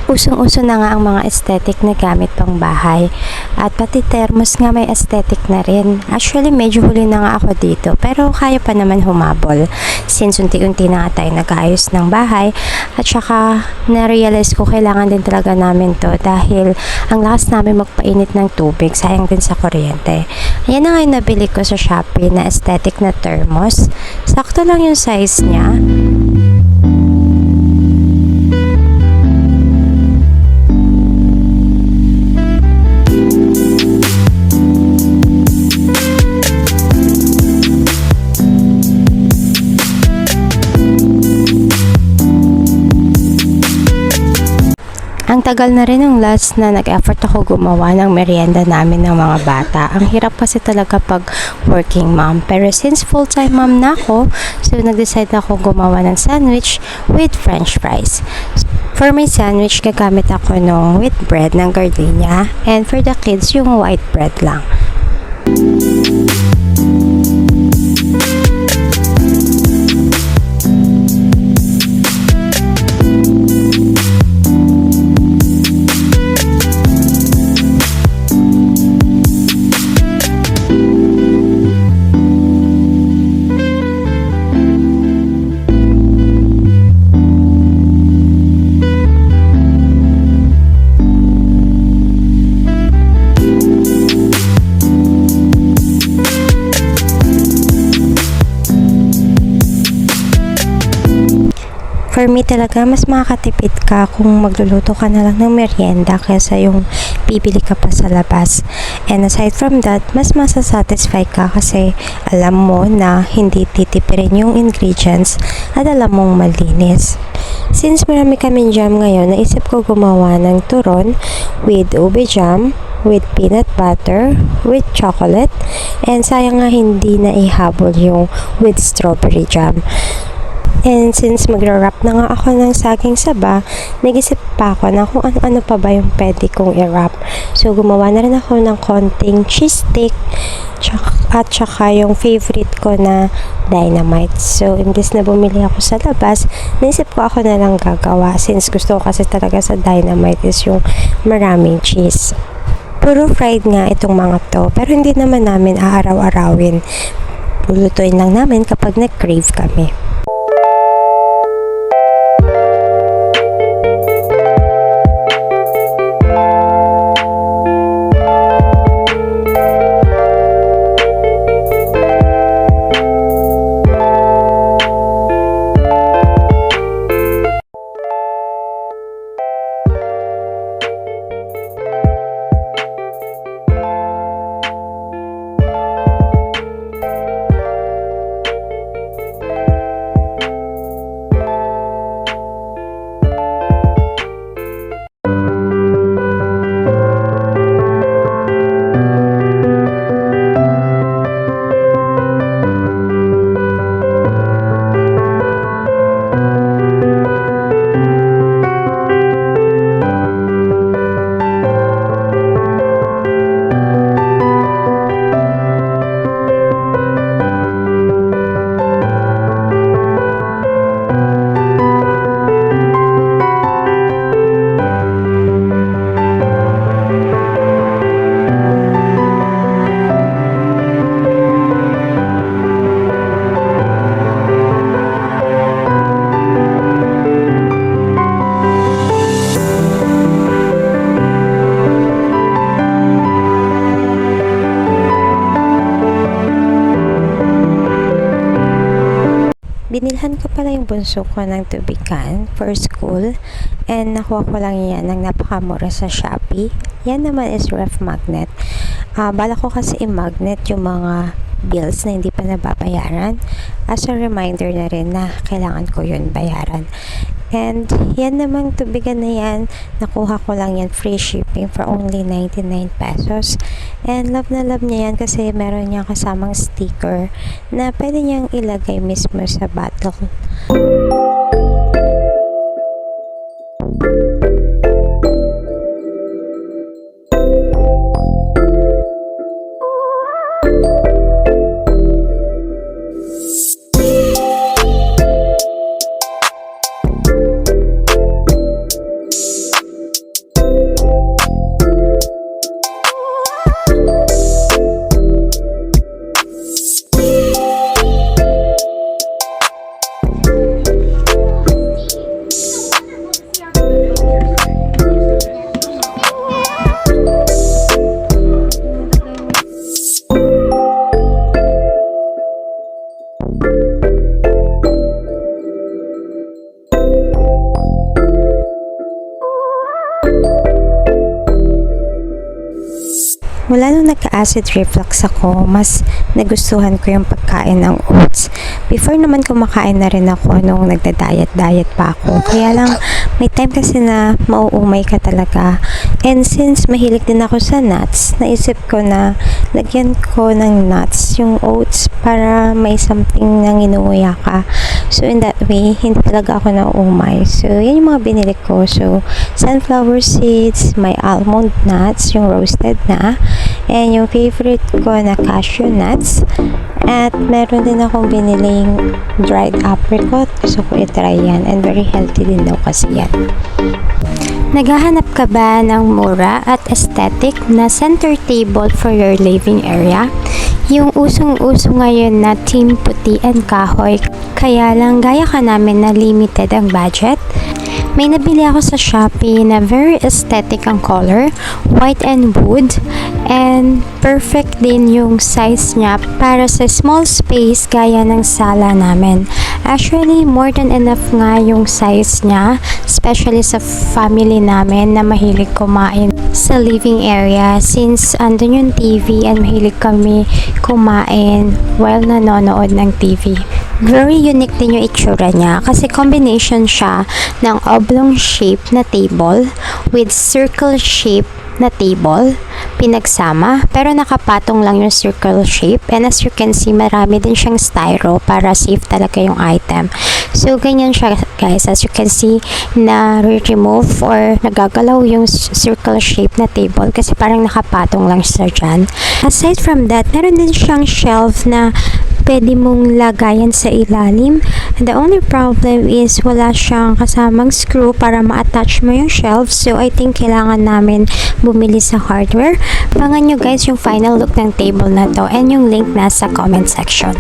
Usong-uso na nga ang mga aesthetic na gamit pang bahay. At pati thermos nga may aesthetic na rin. Actually, medyo huli na nga ako dito. Pero kaya pa naman humabol. Since unti-unti na nga tayo nag-ayos ng bahay. At saka, na-realize ko kailangan din talaga namin to. Dahil ang lakas namin magpainit ng tubig. Sayang din sa kuryente. Ayan na nga yung nabili ko sa Shopee na aesthetic na thermos. Sakto lang yung size niya. Ang tagal na rin ng last na nag-effort ako gumawa ng merienda namin ng mga bata. Ang hirap kasi talaga pag working mom. Pero since full-time mom na ako, so nag-decide ako gumawa ng sandwich with french fries. For my sandwich, gagamit ako ng wheat bread ng Gardenia. And for the kids, yung white bread lang. For me talaga, mas makakatipid ka kung magluluto ka na lang ng merienda kaysa yung bibili ka pa sa labas. And aside from that, mas masasatisfy ka kasi alam mo na hindi titipirin yung ingredients at alam mong malinis. Since marami kaming jam ngayon, naisip ko gumawa ng turon with ube jam, with peanut butter, with chocolate, and sayang nga hindi na ihabol yung with strawberry jam. And since magra-wrap na nga ako ng saging saba, nag-isip pa ako na kung ano-ano pa ba yung pwede kong i-wrap. So, gumawa na rin ako ng konting cheese stick at saka yung favorite ko na dynamite. So, imbes na bumili ako sa labas, naisip ko ako na lang gagawa since gusto ko kasi talaga sa dynamite is yung maraming cheese. Puro fried nga itong mga to, pero hindi naman namin aaraw-arawin. Lulutuin lang namin kapag nag-crave kami. Binilhan ko pala yung bunso ko ng tubigan for school and nakuha ko lang yan ng napakamura sa Shopee. Yan naman is ref magnet. Bala ko kasi i-magnet yung mga bills na hindi pa nababayaran as a reminder na rin na kailangan ko yun bayaran. And yan namang tubigan na yan, nakuha ko lang yan free shipping for only 99 pesos. And love na love niya yan kasi meron niya kasamang sticker na pwede niyang ilagay mismo sa bottle. Mula nung nagka-acid reflux ako, mas nagustuhan ko yung pagkain ng oats. Before naman kumakain na rin ako nung nagda-diet pa ako. Kaya lang, may time kasi na mauumay ka talaga. And since mahilig din ako sa nuts, naisip ko na lagyan ko ng nuts yung oats para may something na nginuuya ka. So in that way, hindi talaga ako nauumay. So yan yung mga binili ko. So sunflower seeds, may almond nuts, yung roasted na, and yung favorite ko na cashew nuts. At meron din akong biniling dried apricot. Gusto ko itry yan. And very healthy din daw kasi yan. Naghahanap ka ba ng mura at aesthetic na center table for your living area? Yung usong-uso ngayon na team puti and kahoy, kaya lang gaya ka namin na limited ang budget. May nabili ako sa Shopee na very aesthetic ang color, white and wood, and perfect din yung size niya para sa small space gaya ng sala namin. Actually, more than enough nga yung size niya, especially sa family namin na mahilig kumain sa living area since andun yung TV and mahilig kami kumain while nanonood ng TV. Very unique din yung itsura niya kasi combination siya ng oblong shape na table with circle shape na table pinagsama, pero nakapatong lang yung circle shape, and as you can see, marami din siyang styro para safe talaga yung item. So ganyan siya guys, as you can see na remove or nagagalaw yung circle shape na table kasi parang nakapatong lang siya dyan. Aside from that, meron din siyang shelf na pwede mong lagayan sa ilalim. The only problem is wala siyang kasamang screw para ma-attach mo yung shelf. So, I think kailangan namin bumili sa hardware. Abangan nyo guys yung final look ng table na to and yung link nasa comment section.